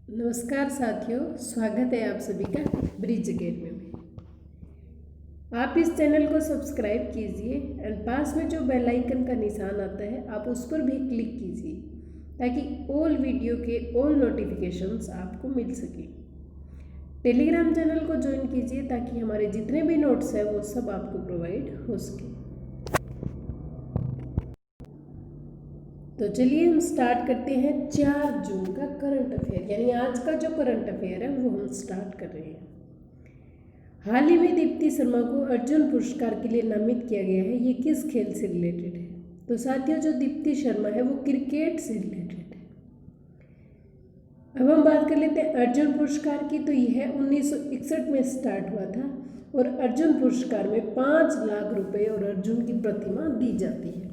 नमस्कार साथियों, स्वागत है आप सभी का ब्रिज अकेडमी में। आप इस चैनल को सब्सक्राइब कीजिए एंड पास में जो बेल आइकन का निशान आता है आप उस पर भी क्लिक कीजिए ताकि ऑल वीडियो के ऑल नोटिफिकेशंस आपको मिल सके। टेलीग्राम चैनल को ज्वाइन कीजिए ताकि हमारे जितने भी नोट्स हैं वो सब आपको प्रोवाइड हो सके। तो चलिए हम स्टार्ट करते हैं 4 जून का करंट अफेयर, यानी आज का जो करंट अफेयर है वो हम स्टार्ट कर रहे हैं। हाल ही में दीप्ति शर्मा को अर्जुन पुरस्कार के लिए नामित किया गया है। ये किस खेल से रिलेटेड है? तो साथियों, जो दीप्ति शर्मा है वो क्रिकेट से रिलेटेड है। अब हम बात कर लेते हैं अर्जुन पुरस्कार की। तो यह 1961 में स्टार्ट हुआ था और अर्जुन पुरस्कार में 5 लाख रुपए और अर्जुन की प्रतिमा दी जाती है।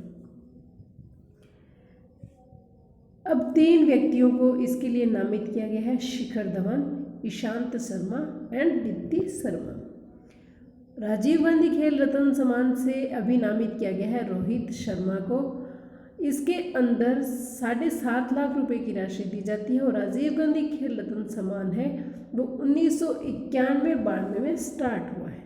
अब 3 व्यक्तियों को इसके लिए नामित किया गया है: शिखर धवन, ईशांत शर्मा एंड दीप्ति शर्मा। राजीव गांधी खेल रत्न सम्मान से अभी नामित किया गया है रोहित शर्मा को। इसके अंदर 7.5 लाख रुपए की राशि दी जाती है और राजीव गांधी खेल रत्न सम्मान है वो 1991-92 में स्टार्ट हुआ है।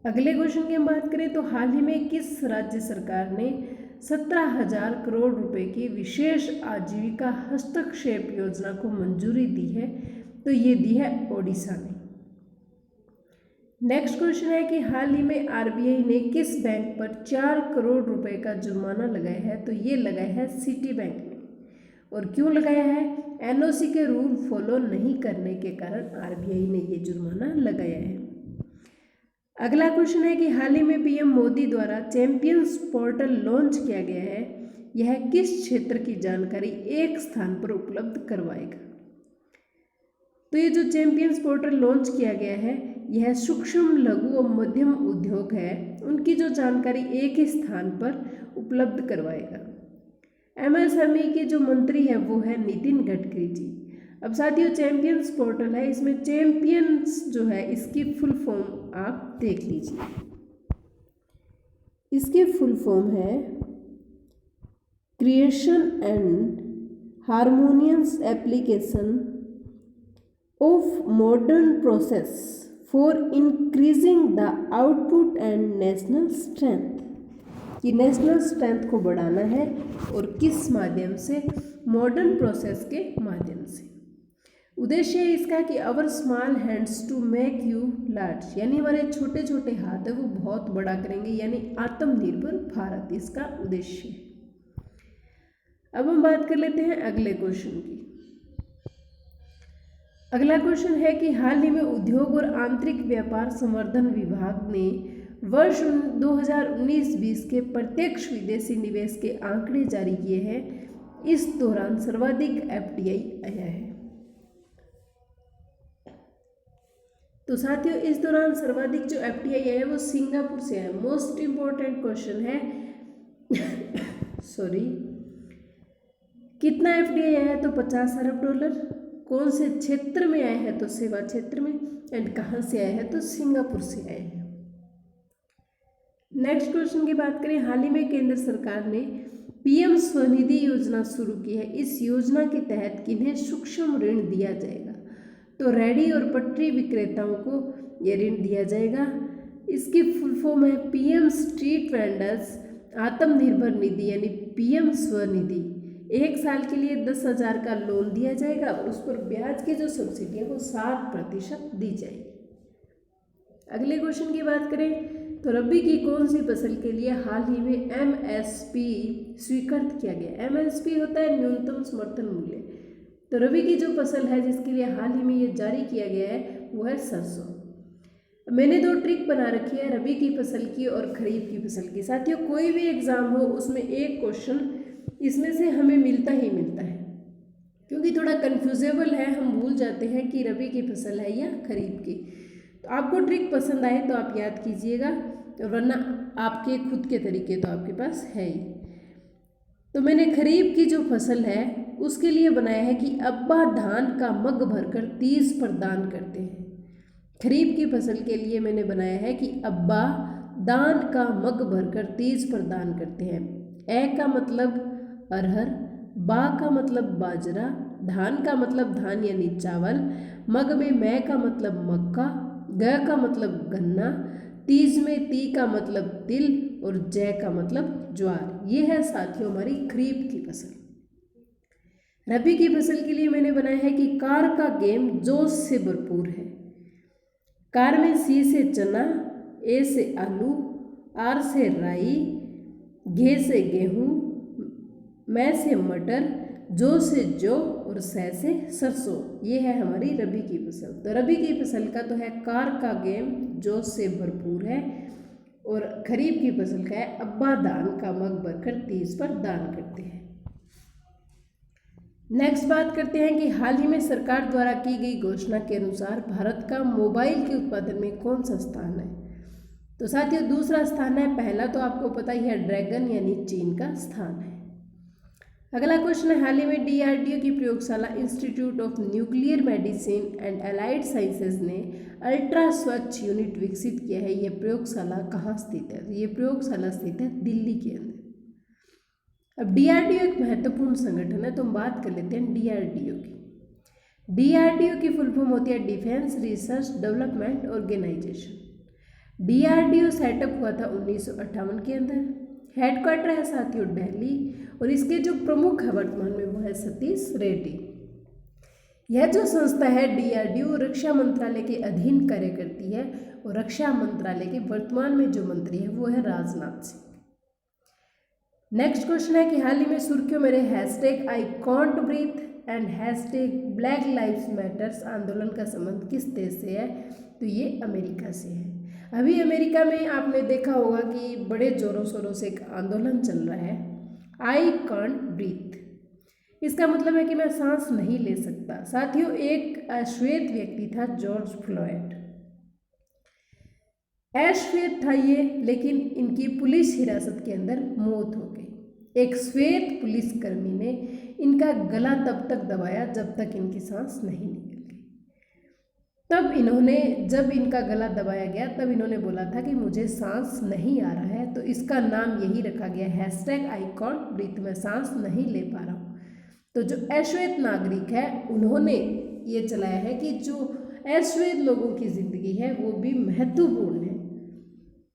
अगले क्वेश्चन की हम बात करें तो हाल ही में किस राज्य सरकार ने 17,000 करोड़ रुपए की विशेष आजीविका हस्तक्षेप योजना को मंजूरी दी है? तो ये दी है ओडिशा ने। नेक्स्ट क्वेश्चन है कि हाल ही में आरबीआई ने किस बैंक पर 4 करोड़ रुपए का जुर्माना लगाया है? तो ये लगाया है सिटी बैंक ने। और क्यों लगाया है? एनओसी के रूल फॉलो नहीं करने के कारण आरबीआई ने ये जुर्माना लगाया है। अगला क्वेश्चन है कि हाल ही में पीएम मोदी द्वारा चैंपियंस पोर्टल लॉन्च किया गया है। यह किस क्षेत्र की जानकारी एक स्थान पर उपलब्ध करवाएगा? तो ये जो चैंपियंस पोर्टल लॉन्च किया गया है यह सूक्ष्म, लघु और मध्यम उद्योग है, उनकी जो जानकारी एक ही स्थान पर उपलब्ध करवाएगा। एमएसएमई के जो मंत्री है वो है नितिन गडकरी जी। अब साथियों, चैंपियंस पोर्टल है, इसमें चैंपियंस जो है इसकी फुल फॉर्म आप देख लीजिए। इसकी फुल फॉर्म है creation and harmonious application of modern process for increasing the output and national strength. कि नेशनल स्ट्रेंथ को बढ़ाना है और किस माध्यम से? मॉडर्न प्रोसेस के माध्यम से। उद्देश्य है इसका कि our small hands to make you large, यानी हमारे छोटे छोटे हाथ है वो बहुत बड़ा करेंगे, यानी आत्मनिर्भर भारत इसका उद्देश्य है। अब हम बात कर लेते हैं अगले क्वेश्चन की। अगला क्वेश्चन है कि हाल ही में उद्योग और आंतरिक व्यापार संवर्धन विभाग ने वर्ष 2019-20 के प्रत्यक्ष विदेशी निवेश के आंकड़े जारी किए हैं। इस दौरान सर्वाधिक एफडीआई आया है। तो साथियों, इस दौरान सर्वाधिक जो एफडीआई है वो सिंगापुर से है। मोस्ट इंपॉर्टेंट क्वेश्चन है सॉरी, कितना एफडीआई आया है? तो 50 अरब डॉलर। कौन से क्षेत्र में आया है? तो सेवा क्षेत्र में। एंड कहाँ से आया है? तो सिंगापुर से आया है। नेक्स्ट क्वेश्चन की बात करें, हाल ही में केंद्र सरकार ने पीएम स्वनिधि योजना शुरू की है। इस योजना के तहत किन्हें सूक्ष्म ऋण दिया जाएगा? तो रेडी और पटरी विक्रेताओं को यह ऋण दिया जाएगा। इसकी फुल फॉर्म है PM street vendors Atmanirbhar Nidhi, यानी पीएम स्वनिधि। 1 साल के लिए 10,000 का लोन दिया जाएगा और उस पर ब्याज की जो सब्सिडी है वो 7% दी जाएगी। अगले क्वेश्चन की बात करें तो रबी की कौन सी फसल के लिए हाल ही में एमएसपी स्वीकृत किया गया? एमएसपी होता है न्यूनतम समर्थन मूल्य। तो रबी की जो फसल है जिसके लिए हाल ही में ये जारी किया गया है वो है सरसों। मैंने 2 ट्रिक बना रखी है रबी की फसल की और खरीफ की फसल की। साथियों, कोई भी एग्जाम हो उसमें एक क्वेश्चन इसमें से हमें मिलता ही मिलता है, क्योंकि थोड़ा कन्फ्यूजेबल है, हम भूल जाते हैं कि रबी की फसल है या खरीफ की। तो आपको ट्रिक पसंद आए तो आप याद कीजिएगा, वरना आपके खुद के तरीके तो आपके पास है ही। तो मैंने खरीफ की जो फसल है उसके लिए बनाया है कि अब्बा धान का मग भरकर 30 पर दान करते हैं। खरीफ की फसल के लिए मैंने बनाया है कि अब्बा दान का मग भरकर 30 पर दान करते हैं। ए का मतलब अरहर, बा का मतलब बाजरा, धान का मतलब धान यानी चावल, मग में मै का मतलब मक्का, ग का मतलब गन्ना, तीज में ती का मतलब तिल और जय का मतलब ज्वार। ये है साथियों हमारी खरीफ की फसल। रबी की फसल के लिए मैंने बनाया है कि कार का गेम जोश से भरपूर है। कार में सी से चना, ए से आलू, आर से राई, घे से गेहूँ, मैं से मटर, जो से जौ और सह से सरसों। ये है हमारी रबी की फसल। तो रबी की फसल का तो है कार का गेम जोश से भरपूर है, और खरीफ की फसल का है अब्बा दान का मग भरकर तीज पर दान करते हैं। नेक्स्ट बात करते हैं कि हाल ही में सरकार द्वारा की गई घोषणा के अनुसार भारत का मोबाइल के उत्पादन में कौन सा स्थान है। तो साथियों दूसरा स्थान है, पहला तो आपको पता ही है ड्रैगन यानी चीन का स्थान है। अगला क्वेश्चन है, हाल ही में DRDO की प्रयोगशाला institute of nuclear medicine and allied sciences ने अल्ट्रा स्वच्छ यूनिट विकसित किया है। यह प्रयोगशाला कहाँ स्थित है? ये प्रयोगशाला स्थित है दिल्ली के अंदर। अब DRDO एक महत्वपूर्ण संगठन है, तो हम बात कर लेते हैं DRDO की। DRDO की फुल फॉर्म होती है defence research development organisation. DRDO setup हुआ था 1958 के अंदर। हेडक्वार्टर है साथियों दिल्ली, और इसके जो प्रमुख है वर्तमान में वो है सतीश रेड्डी। यह जो संस्था है DRDO रक्षा मंत्रालय के अधीन कार्य करती है, और रक्षा मंत्रालय के वर्तमान में जो मंत्री है वो है राजनाथ सिंह। नेक्स्ट क्वेश्चन है कि हाल ही में सुर्खियों में रहे hashtag I can't breathe and hashtag black lives matters आंदोलन का संबंध किस देश से है? तो ये अमेरिका से है। अभी अमेरिका में आपने देखा होगा कि बड़े जोरों शोरों से एक आंदोलन चल रहा है, आई कांट ब्रीथ। इसका मतलब है कि मैं सांस नहीं ले सकता। साथियों एक अश्वेत व्यक्ति था जॉर्ज फ्लॉयड, अश्वेत था ये, लेकिन इनकी पुलिस हिरासत के अंदर मौत हो गई। एक श्वेत पुलिसकर्मी ने इनका गला तब तक दबाया जब तक इनकी सांस नहीं निकल गई। तब इन्होंने, जब इनका गला दबाया गया तब इन्होंने बोला था कि मुझे सांस नहीं आ रहा है, तो इसका नाम यही रखा गया हैशटैग आई कांट ब्रीथ, मैं सांस नहीं ले पा रहा हूँ। तो जो अश्वेत नागरिक है उन्होंने ये चलाया है कि जो अश्वेत लोगों की ज़िंदगी है वो भी महत्वपूर्ण है,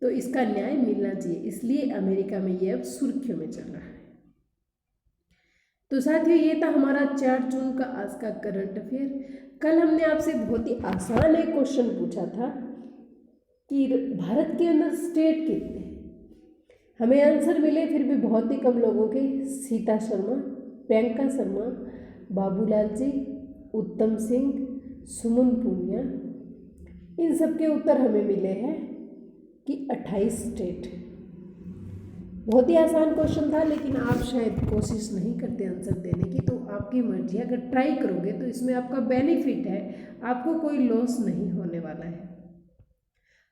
तो इसका न्याय मिलना चाहिए, इसलिए अमेरिका में ये अब सुर्खियों में चल रहा है। तो साथियों ये था हमारा 4 जून का आज का करंट अफेयर। कल हमने आपसे बहुत ही आसान एक क्वेश्चन पूछा था कि भारत के अंदर स्टेट कितने हैं। हमें आंसर मिले फिर भी बहुत ही कम लोगों के, सीता शर्मा, प्रियंका शर्मा, बाबूलाल जी, उत्तम सिंह, सुमन पूनिया, इन सब के उत्तर हमें मिले हैं कि 28 स्टेट। बहुत ही आसान क्वेश्चन था, लेकिन आप शायद कोशिश नहीं करते आंसर देने की, तो आपकी मर्जी। अगर ट्राई करोगे तो इसमें आपका बेनिफिट है, आपको कोई लॉस नहीं होने वाला है।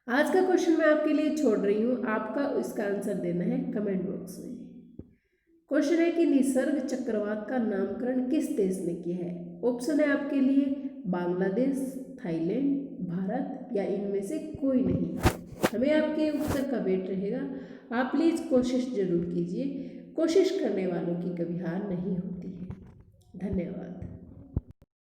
आज का क्वेश्चन मैं आपके लिए छोड़ रही हूँ, आपका इसका आंसर देना है कमेंट बॉक्स में। क्वेश्चन है कि निसर्ग चक्रवात का नामकरण किस देश ने किया है? ऑप्शन है आपके लिए बांग्लादेश, थाईलैंड, भारत या इनमें से कोई नहीं। हमें आपके उत्तर का वेट रहेगा। आप प्लीज़ कोशिश जरूर कीजिए, कोशिश करने वालों की कभी हार नहीं होती है। धन्यवाद।